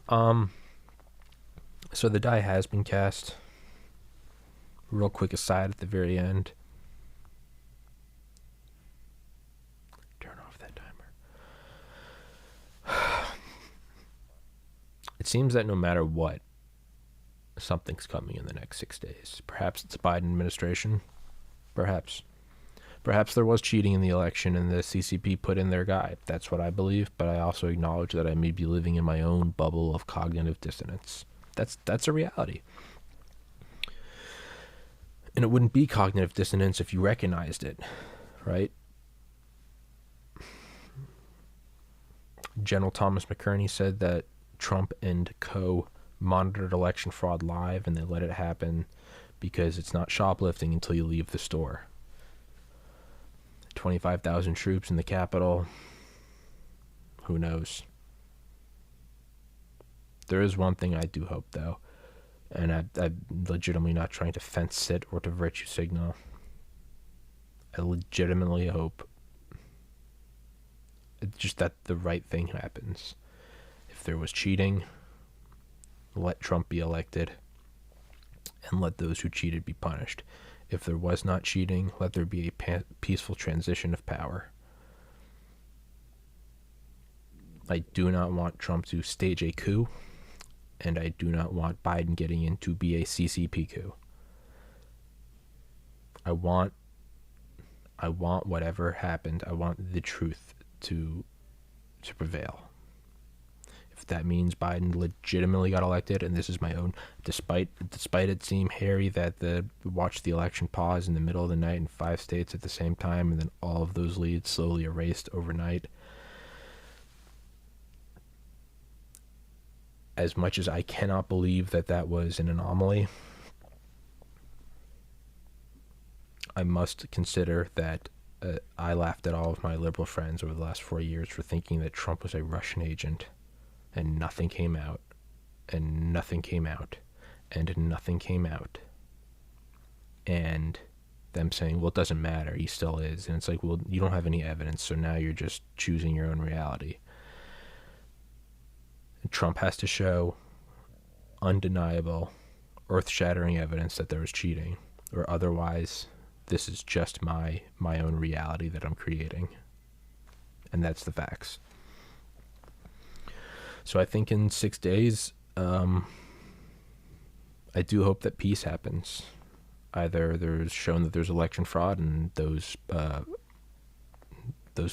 Um, so the die has been cast. Real quick aside at the very end. Turn off that timer. It seems that no matter what, something's coming in the next 6 days. Perhaps it's a Biden administration. Perhaps. Perhaps there was cheating in the election and the CCP put in their guy. That's what I believe, but I also acknowledge that I may be living in my own bubble of cognitive dissonance. That's a reality. And it wouldn't be cognitive dissonance if you recognized it, right? General Thomas McCurney said that Trump and co. monitored election fraud live and they let it happen because it's not shoplifting until you leave the store. 25,000 troops in the Capitol. Who knows? There is one thing I do hope, though, and I'm legitimately not trying to fence sit or to virtue signal. I legitimately hope just that the right thing happens. If there was cheating, let Trump be elected and let those who cheated be punished. If there was not cheating, let there be a peaceful transition of power. I do not want Trump to stage a coup, and I do not want Biden getting in to be a CCP coup. I want whatever happened, I want the truth to prevail. If that means Biden legitimately got elected, and this is my own, despite it seem hairy that watch the election pause in the middle of the night in 5 states at the same time, and then all of those leads slowly erased overnight. As much as I cannot believe that was an anomaly, I must consider that I laughed at all of my liberal friends over the last 4 years for thinking that Trump was a Russian agent, and nothing came out, and nothing came out, and nothing came out. And them saying, well, it doesn't matter, he still is. And it's like, well, you don't have any evidence, so now you're just choosing your own reality. And Trump has to show undeniable, earth-shattering evidence that there was cheating, or otherwise this is just my own reality that I'm creating. And that's the facts. So I think in 6 days, I do hope that peace happens. Either there's shown that there's election fraud and those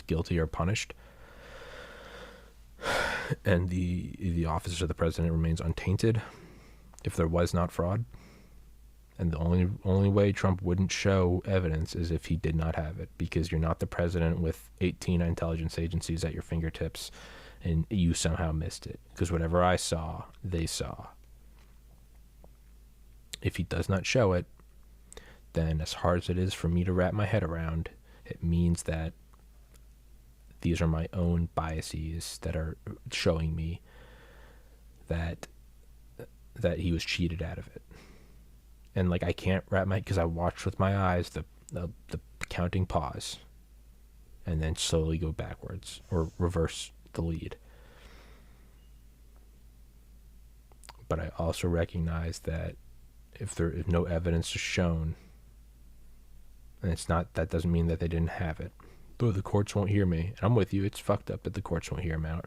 guilty are punished, and the office of the president remains untainted if there was not fraud. And the only way Trump wouldn't show evidence is if he did not have it, because you're not the president with 18 intelligence agencies at your fingertips and you somehow missed it. Because whatever I saw, they saw. If he does not show it, then as hard as it is for me to wrap my head around, it means that these are my own biases that are showing me that he was cheated out of it. And like, I can't wrap my, because I watched with my eyes the counting pause and then slowly go backwards or reverse the lead. But I also recognize that if there is no evidence is shown, and it's not, that doesn't mean that they didn't have it. Though the courts won't hear me, and I'm with you, it's fucked up that the courts won't hear him out.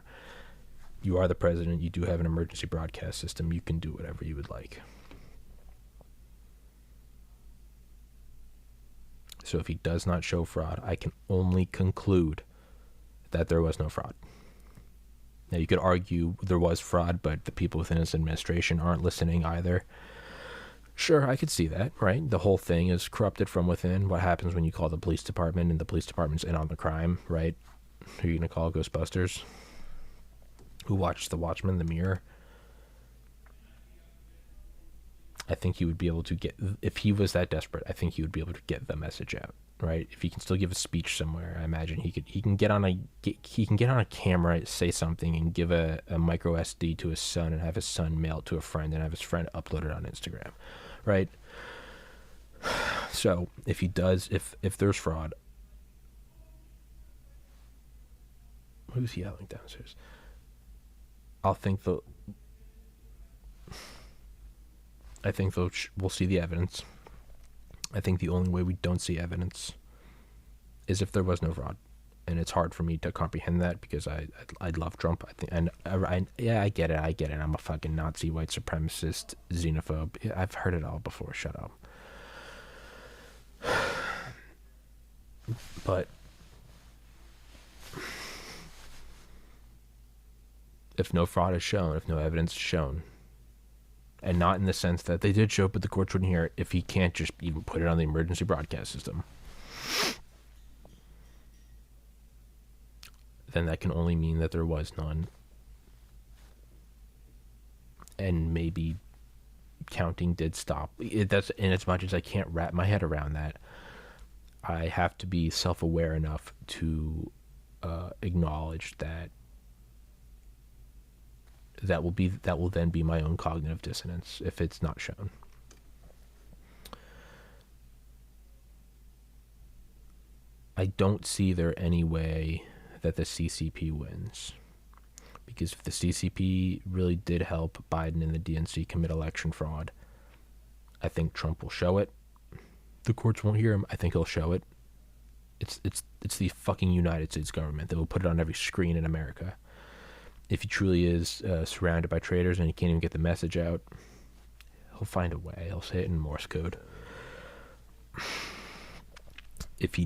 You are the president, you do have an emergency broadcast system, you can do whatever you would like. So if he does not show fraud, I can only conclude that there was no fraud. Now, you could argue there was fraud, but the people within his administration aren't listening either. Sure, I could see that, right? The whole thing is corrupted from within. What happens when you call the police department and the police department's in on the crime, right? Who are you going to call? Ghostbusters? Who watched The Watchmen, The Mirror? I think he would be able to get, if he was that desperate, I think he would be able to get the message out, right? If he can still give a speech somewhere, I imagine he can get on a camera, say something, and give a micro SD to his son and have his son mail it to a friend and have his friend upload it on Instagram, right? So if he does, if there's fraud, who's yelling downstairs? I'll think I think we'll see the evidence. I think the only way we don't see evidence is if there was no fraud. And it's hard for me to comprehend that because I love Trump. I think, and I get it. I'm a fucking Nazi, white supremacist, xenophobe. I've heard it all before. Shut up. But if no fraud is shown, if no evidence is shown, and not in the sense that they did show it, but the courts wouldn't hear it, if he can't just even put it on the emergency broadcast system, then that can only mean that there was none. And maybe counting did stop. That's in as much as I can't wrap my head around that. I have to be self-aware enough to acknowledge that that will then be my own cognitive dissonance if it's not shown. I don't see there any way that the CCP wins, because if the CCP really did help Biden and the DNC commit election fraud, I think Trump will show it. The courts won't hear him. I think he'll show it. It's the fucking United States government that will put it on every screen in America. If he truly is surrounded by traitors and he can't even get the message out, he'll find a way. He'll say it in Morse code. If he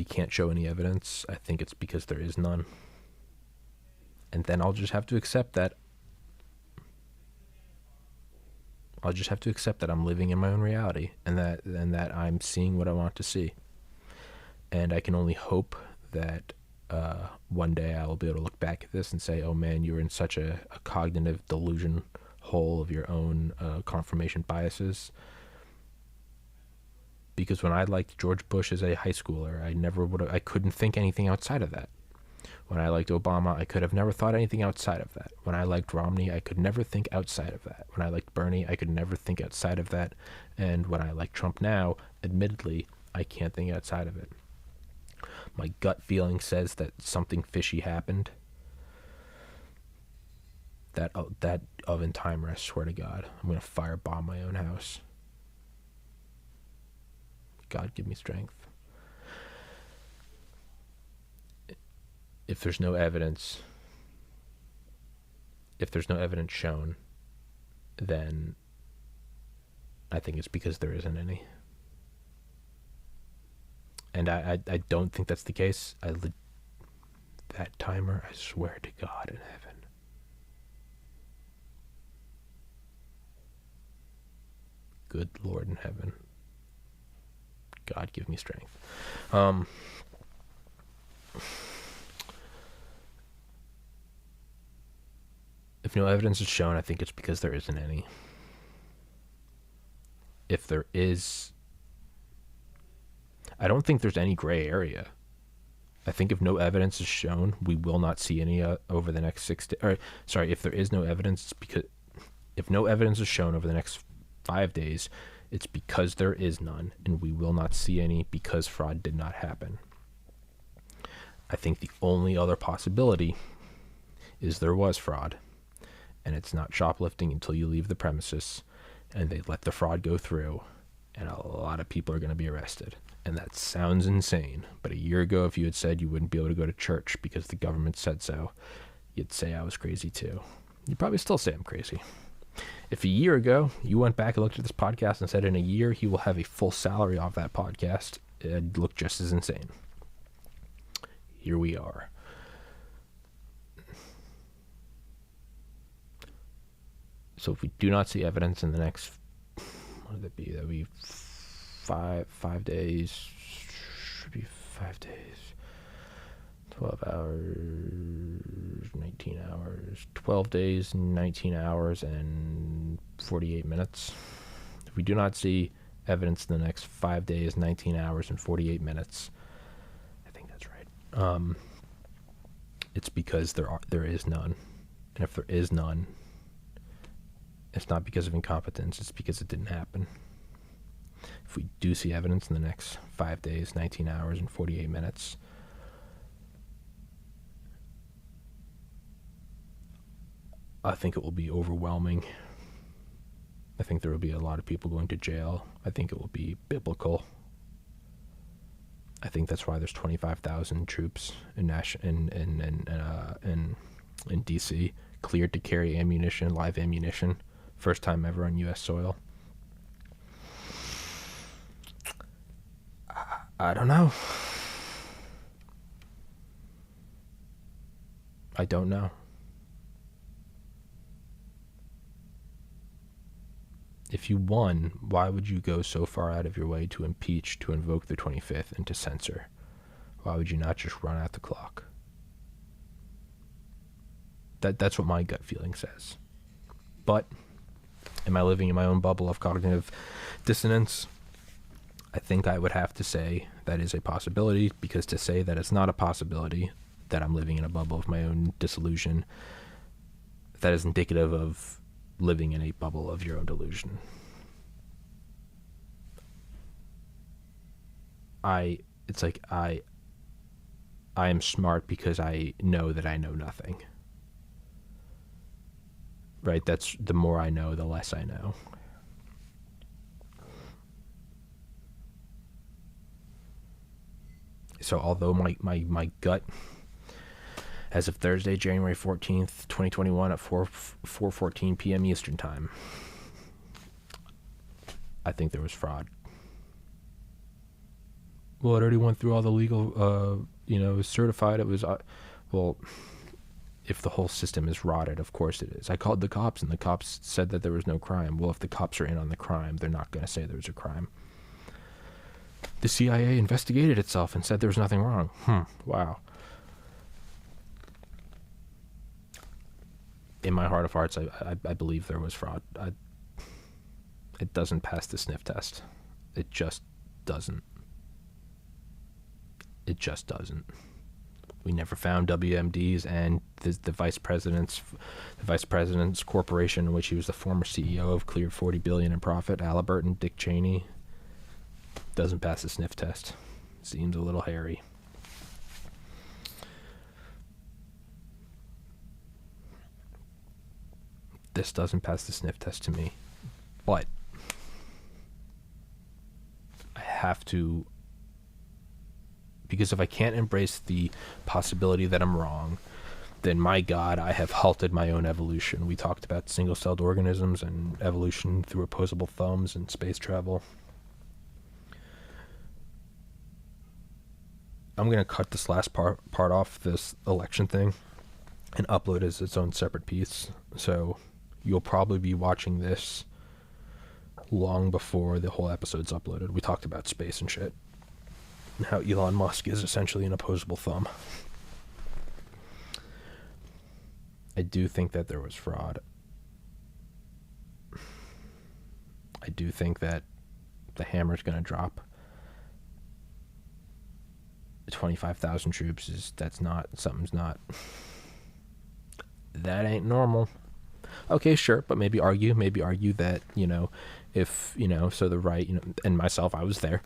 can't show any evidence, I think it's because there is none. And then I'll just have to accept that. I'll just have to accept that I'm living in my own reality, and that I'm seeing what I want to see. And I can only hope that one day I will be able to look back at this and say, oh man, you were in such a cognitive delusion hole of your own confirmation biases. Because when I liked George Bush as a high schooler, I couldn't think anything outside of that. When I liked Obama, I could have never thought anything outside of that. When I liked Romney, I could never think outside of that. When I liked Bernie, I could never think outside of that. And when I like Trump now, admittedly, I can't think outside of it. My gut feeling says that something fishy happened. That oven timer, I swear to God, I'm going to firebomb my own house. God, give me strength. If there's no evidence shown, then I think it's because there isn't any. And I don't think that's the case. That timer, I swear to God in heaven. Good Lord in heaven. God, give me strength. If no evidence is shown, I think it's because there isn't any. If there is, I don't think there's any gray area. I think if no evidence is shown, we will not see any over the next 6 days. If there is no evidence, it's because if no evidence is shown over the next 5 days, it's because there is none, and we will not see any because fraud did not happen. I think the only other possibility is there was fraud, and it's not shoplifting until you leave the premises, and they let the fraud go through, and a lot of people are going to be arrested. And that sounds insane, but a year ago, if you had said you wouldn't be able to go to church because the government said so, you'd say I was crazy too. You'd probably still say I'm crazy. If a year ago you went back and looked at this podcast and said in a year he will have a full salary off that podcast, it'd look just as insane. Here we are. So if we do not see evidence in the next, what would it be? That would be 5 days. Should be 5 days. 12 hours, 19 hours, 12 days, 19 hours, and 48 minutes. If we do not see evidence in the next 5 days, 19 hours, and 48 minutes, I think that's right. It's because there is none. And if there is none, it's not because of incompetence, it's because it didn't happen. If we do see evidence in the next 5 days, 19 hours, and 48 minutes, I think it will be overwhelming. I think there will be a lot of people going to jail. I think it will be biblical. I think that's why there's 25,000 troops in DC cleared to carry ammunition, live ammunition, first time ever on U.S. soil. I don't know. I don't know. If you won, why would you go so far out of your way to impeach, to invoke the 25th, and to censor? Why would you not just run out the clock? That's what my gut feeling says. But am I living in my own bubble of cognitive dissonance? I think I would have to say that is a possibility, because to say that it's not a possibility, that I'm living in a bubble of my own disillusion, that is indicative of living in a bubble of your own delusion. I am smart because I know that I know nothing. Right? That's the more I know, the less I know. So although my gut, as of Thursday, January 14th, 2021 at 4:14 p.m. Eastern Time, I think there was fraud. Well, it already went through all the legal, it was certified. It was, well, if the whole system is rotted, of course it is. I called the cops, and the cops said that there was no crime. Well, if the cops are in on the crime, they're not going to say there was a crime. The CIA investigated itself and said there was nothing wrong. Wow. In my heart of hearts, I believe there was fraud. It doesn't pass the sniff test. It just doesn't. It just doesn't. We never found WMDs, and the vice president's corporation, in which he was the former CEO of, cleared $40 billion in profit. Halliburton, Dick Cheney, doesn't pass the sniff test. Seems a little hairy. This doesn't pass the sniff test to me, but I have to, because if I can't embrace the possibility that I'm wrong, then my God, I have halted my own evolution. We talked about single-celled organisms and evolution through opposable thumbs and space travel. I'm going to cut this last part off, this election thing, and upload it as its own separate piece. So you'll probably be watching this long before the whole episode's uploaded. We talked about space and shit, and how Elon Musk is essentially an opposable thumb. I do think that there was fraud. I do think that the hammer's going to drop. 25,000 troops something's not. That ain't normal. Okay, sure, but maybe argue that, if, so the right, and myself, I was there,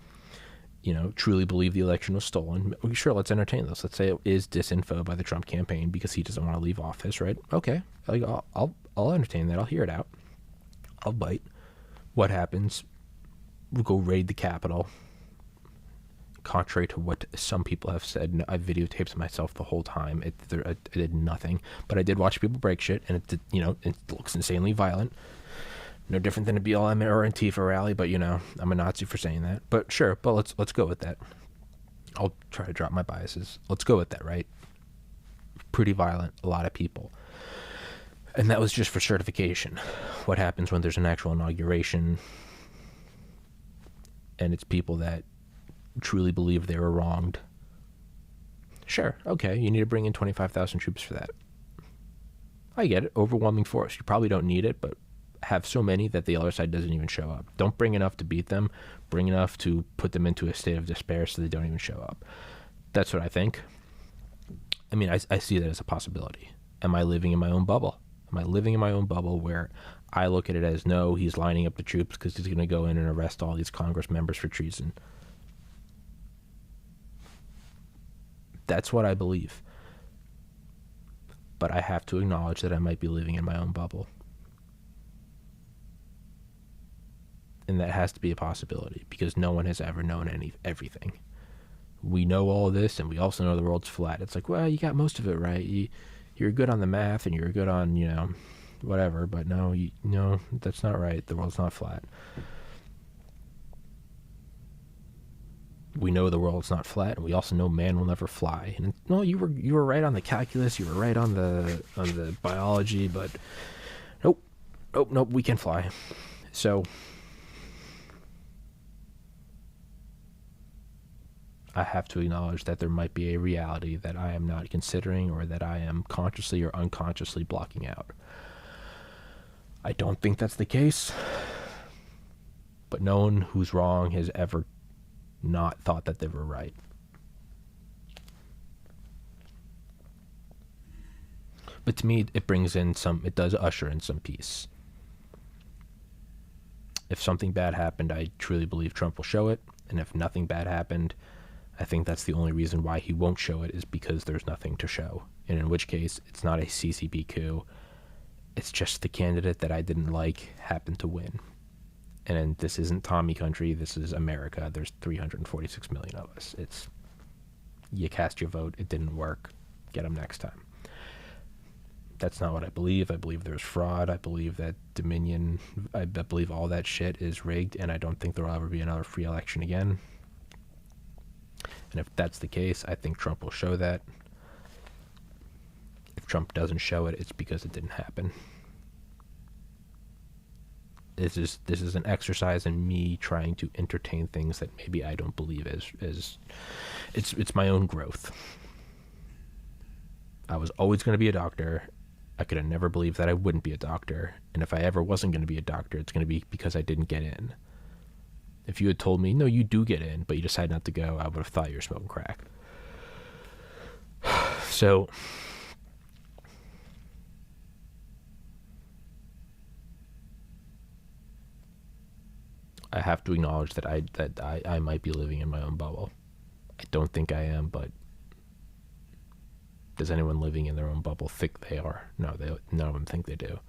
truly believe the election was stolen. Sure, let's entertain this. Let's say it is disinfo by the Trump campaign because he doesn't want to leave office, right? Okay, I'll entertain that. I'll hear it out. I'll bite. What happens? We'll go raid the Capitol. Contrary to what some people have said, I videotaped myself the whole time. It did nothing, but I did watch people break shit, and it did, it looks insanely violent. No different than a BLM or Antifa rally, but I'm a Nazi for saying that. But sure, but let's go with that. I'll try to drop my biases. Let's go with that, right? Pretty violent, a lot of people. And that was just for certification. What happens when there's an actual inauguration and it's people that truly believe they were wronged? Sure, okay, you need to bring in 25,000 troops for that. I get it, overwhelming force. You probably don't need it, but have so many that the other side doesn't even show up. Don't bring enough to beat them. Bring enough to put them into a state of despair so they don't even show up. That's what I think. I mean, I see that as a possibility. Am I living in my own bubble? Am I living in my own bubble where I look at it as, no, he's lining up the troops because he's going to go in and arrest all these Congress members for treason? That's what I believe. But I have to acknowledge that I might be living in my own bubble. And that has to be a possibility because no one has ever known everything. We know all this, and we also know the world's flat. It's like, well, you got most of it right. You're good on the math, and you're good on, whatever. But no, that's not right. The world's not flat. We know the world's not flat, and we also know man will never fly. And no, you were right on the calculus. You were right on the biology, but nope, we can fly. So I have to acknowledge that there might be a reality that I am not considering, or that I am consciously or unconsciously blocking out. I don't think that's the case, but no one who's wrong has ever not thought that they were right. But to me, it does usher in some peace. If something bad happened, I truly believe Trump will show it. And if nothing bad happened, I think that's the only reason why he won't show it, is because there's nothing to show. And in which case, it's not a CCP coup. It's just the candidate that I didn't like happened to win. And this isn't Tommy country. This is America. There's 346 million of us. You cast your vote. It didn't work. Get them next time. That's not what I believe. I believe there's fraud. I believe that Dominion, I believe all that shit is rigged, and I don't think there will ever be another free election again. And if that's the case, I think Trump will show that. If Trump doesn't show it, it's because it didn't happen. This is an exercise in me trying to entertain things that maybe I don't believe as it's my own growth. I was always going to be a doctor. I could have never believed that I wouldn't be a doctor. And if I ever wasn't going to be a doctor, it's going to be because I didn't get in. If you had told me, no, you do get in, but you decide not to go, I would have thought you were smoking crack. So I have to acknowledge that I might be living in my own bubble. I don't think I am, but does anyone living in their own bubble think they are? No, none of them think they do.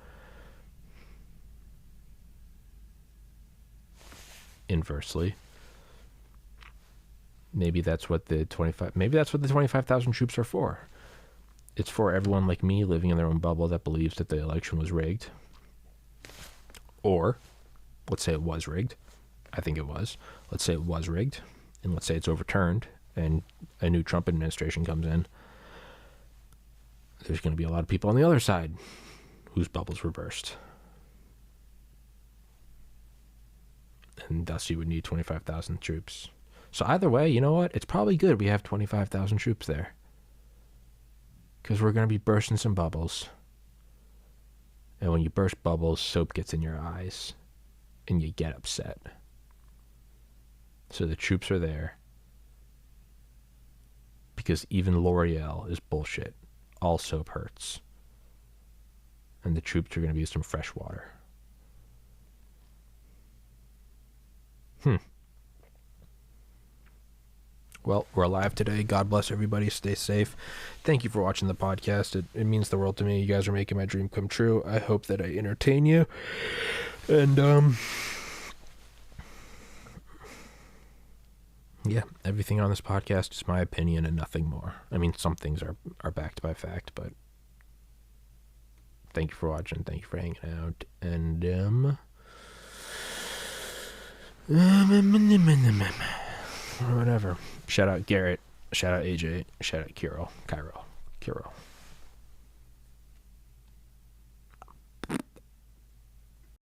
Inversely, maybe that's what the 25,000 troops are for. It's for everyone like me living in their own bubble that believes that the election was rigged. Or, let's say it was rigged. I think it was. Let's say it was rigged, and let's say it's overturned, and a new Trump administration comes in. There's going to be a lot of people on the other side whose bubbles were burst. And thus you would need 25,000 troops. So either way, you know what? It's probably good we have 25,000 troops there. Because we're going to be bursting some bubbles. And when you burst bubbles, soap gets in your eyes. And you get upset. So the troops are there. Because even L'Oreal is bullshit. All soap hurts. And the troops are going to be some fresh water. Well, we're alive today. God bless everybody. Stay safe. Thank you for watching the podcast. It means the world to me. You guys are making my dream come true. I hope that I entertain you. And, yeah, everything on this podcast is my opinion and nothing more. I mean, some things are backed by fact, but thank you for watching. Thank you for hanging out. And, whatever. Shout out Garrett. Shout out AJ. Shout out Kiro.